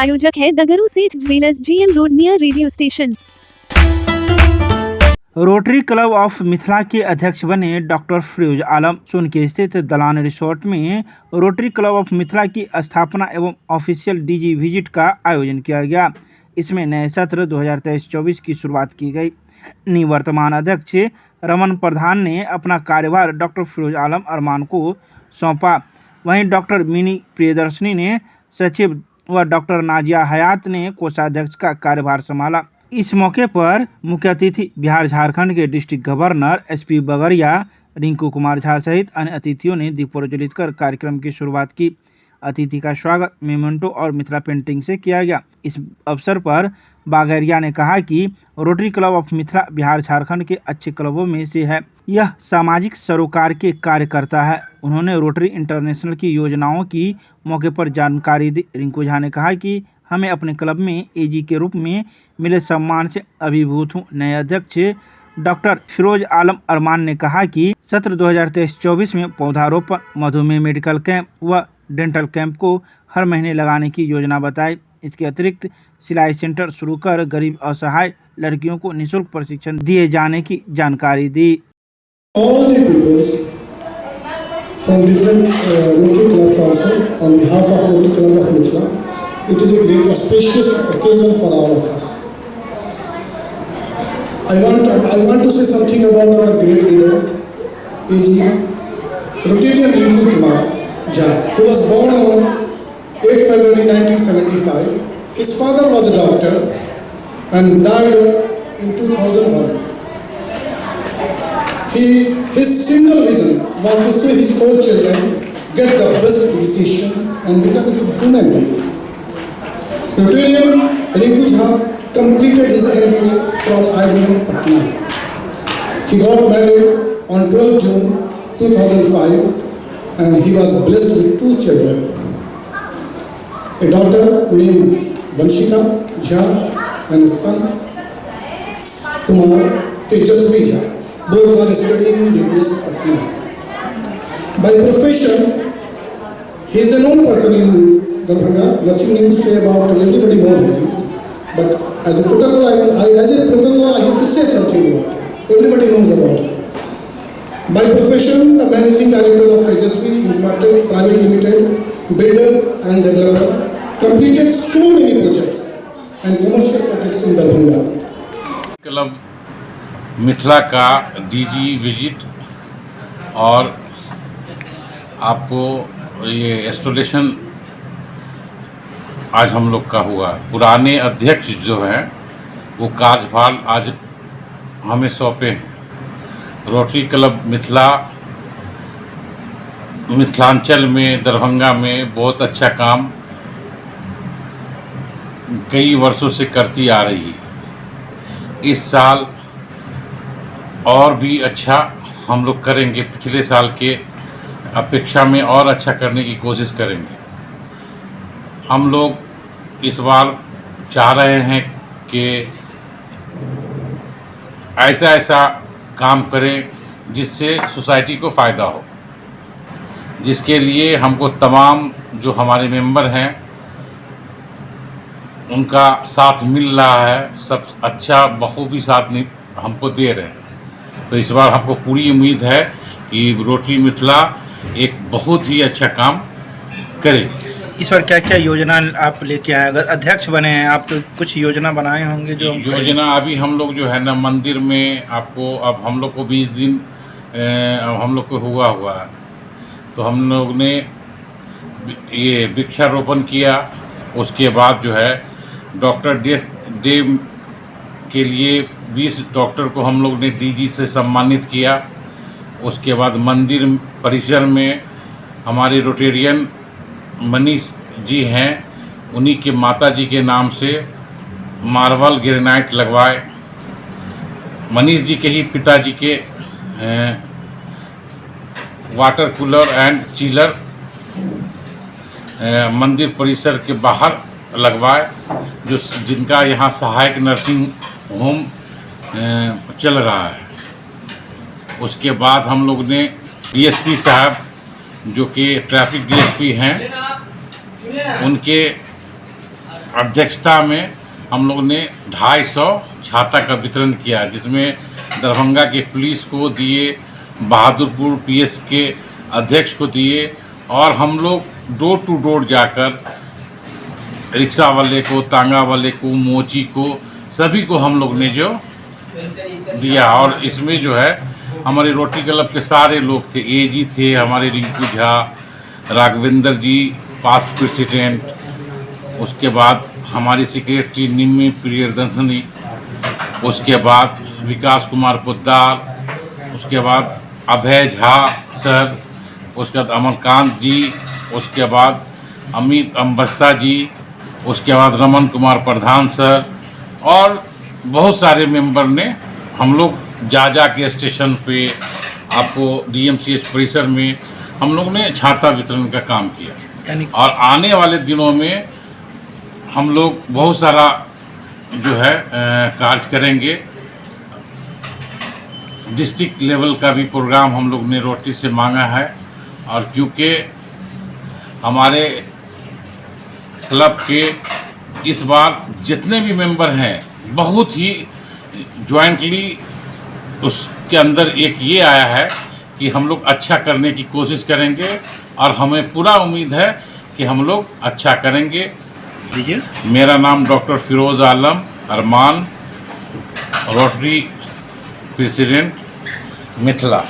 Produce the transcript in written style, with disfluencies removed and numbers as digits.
प्रायोजक है दगरू सेठ jewellers, GM road, near radio station. Rotary club of Mithila के अध्यक्ष बने डॉक्टर फिरोज आलम। सोनके स्थित दलान रिसोर्ट में रोटरी क्लब ऑफ मिथिला की स्थापना एवं ऑफिशियल डीजी विजिट का आयोजन किया गया। इसमें नए सत्र 2023-24 की शुरुआत की गई। निवर्तमान अध्यक्ष रमन प्रधान ने अपना कार्यभार डॉक्टर फिरोज आलम अरमान को सौंपा। वहीं डॉक्टर मिनी प्रियदर्शनी ने सचिव व डॉक्टर नाजिया हयात ने कोषाध्यक्ष का कार्यभार संभाला। इस मौके पर मुख्य अतिथि बिहार झारखंड के district governor SP Bagaria, Rinku Kumar Jha सहित अन्य अतिथियों ने दीप प्रज्वलित कर कार्यक्रम की शुरुआत की। अतिथि का स्वागत मेमेंटो और मिथिला पेंटिंग से किया गया। इस अवसर पर बागरिया ने कहा कि rotary club of Mithila Bihar Jharkhand के अच्छे क्लबों में से है। यह सामाजिक सरोकार के कार्य करता है। उन्होंने रोटरी इंटरनेशनल की योजनाओं की मौके पर जानकारी दी। रिंकू झा ने कहा कि हमें अपने क्लब में AG के रूप में मिले सम्मान से अभिभूत हूँ। नए अध्यक्ष डॉक्टर फिरोज आलम अरमान ने कहा कि सत्र 2023-24 में पौधारोपण, मधुमेह मेडिकल कैंप व डेंटल कैंप को हर महीने लगाने की योजना बताई। इसके अतिरिक्त सिलाई सेंटर शुरू कर गरीब असहाय लड़कियों को निःशुल्क प्रशिक्षण दिए जाने की जानकारी दी। All the peoples from different Rotary clubs also, on behalf of Rotary Club of Mithila, it is a great auspicious occasion for all of us. I want to say something about our great leader, AG Rotarian Rinku Kumar Jha, who was born on 8 February 1975. His father was a doctor and died in 2001. His single vision was to see his 4 children get the best education and become a good human being. Rotarian Rinku Jha completed his MBA from IBM Patna. He got married on 12 June 2005 and he was blessed with 2 children. A daughter named Vanshika Jha and a son Kumar Tejasvi Jha. Both are studying in DBS Patna. By profession, he is a known person in Darbhanga. Nothing need to say about everybody knows him. But as a protocol, I have to say something about it. Everybody knows about it. By profession, the managing director of Tejasvi Infratech Private Limited, builder and developer, completed so many projects and commercial projects in Darbhanga. Club Mithila का DG visit और आपको ये installation आज हम लोग का हुआ। पुराने अध्यक्ष जो हैं वो कार्यभार आज हमें सौंपे हैं। रोटरी क्लब मिथिला मिथिलांचल में, दरभंगा में बहुत अच्छा काम कई वर्षों से करती आ रही है। इस साल और भी अच्छा हम लोग करेंगे। पिछले साल के अपेक्षा में और अच्छा करने की कोशिश करेंगे। हम लोग इस बार चाह रहे हैं कि ऐसा काम करें जिससे सोसाइटी को फ़ायदा हो, जिसके लिए हमको तमाम जो हमारे मेंबर हैं उनका साथ मिल रहा है। सब अच्छा बखूबी साथ हमको दे रहे हैं। तो इस बार हमको पूरी उम्मीद है कि रोटरी मिथिला एक बहुत ही अच्छा काम करेगी। इस बार क्या क्या योजना आप लेके आए? अगर अध्यक्ष बने हैं आप तो कुछ योजना बनाए होंगे। जो योजना अभी हम लोग जो है ना, मंदिर में आपको अब हम लोग को 20 दिन अब हम लोग को हुआ है, तो हम लोग ने ये वृक्षारोपण किया। उसके बाद जो है डॉक्टर डे के लिए 20 डॉक्टर को हम लोग ने DG से सम्मानित किया। उसके बाद मंदिर परिसर में हमारे रोटेरियन मनीष जी हैं, उन्हीं के माता जी के नाम से मार्बल ग्रेनाइट लगवाए। मनीष जी के ही पिताजी के वाटर कूलर एंड चिलर मंदिर परिसर के बाहर लगवाए, जो जिनका यहाँ सहायक नर्सिंग होम चल रहा है। उसके बाद हम लोग ने DSP साहब जो कि ट्रैफिक DSP हैं, उनके अध्यक्षता में हम लोग ने 250 छाता का वितरण किया, जिसमें दरभंगा के पुलिस को दिए, बहादुरपुर पीएस के अध्यक्ष को दिए, और हम लोग डोर टू डोर जाकर रिक्शा वाले को, तांगा वाले को, मोची को, सभी को हम लोग ने जो दिया। और इसमें जो है हमारे रोटरी क्लब के सारे लोग थे, एजी थे हमारे रिंकू झा, राघवेंद्र जी पास्ट प्रेसिडेंट, उसके बाद हमारी सेक्रेटरी निम्मी प्रियदर्शनी, उसके बाद विकास कुमार पोद्दार, उसके बाद अभय झा सर, उसके बाद अमरकांत जी, उसके बाद अमित अम्बस्ता जी, उसके बाद रमन कुमार प्रधान सर, और बहुत सारे मेंबर ने हम लोग जा के स्टेशन पे, आपको डीएमसीएच परिसर में हम लोग ने छाता वितरण का काम किया। और आने वाले दिनों में हम लोग बहुत सारा जो है कार्य करेंगे। डिस्ट्रिक्ट लेवल का भी प्रोग्राम हम लोग ने रोटरी से मांगा है, और क्योंकि हमारे क्लब के इस बार जितने भी मेंबर हैं बहुत ही जॉइंटली उसके अंदर एक ये आया है कि हम लोग अच्छा करने की कोशिश करेंगे, और हमें पूरा उम्मीद है कि हम लोग अच्छा करेंगे। मेरा नाम डॉक्टर फिरोज आलम अरमान, रोटरी प्रेसिडेंट मिथिला।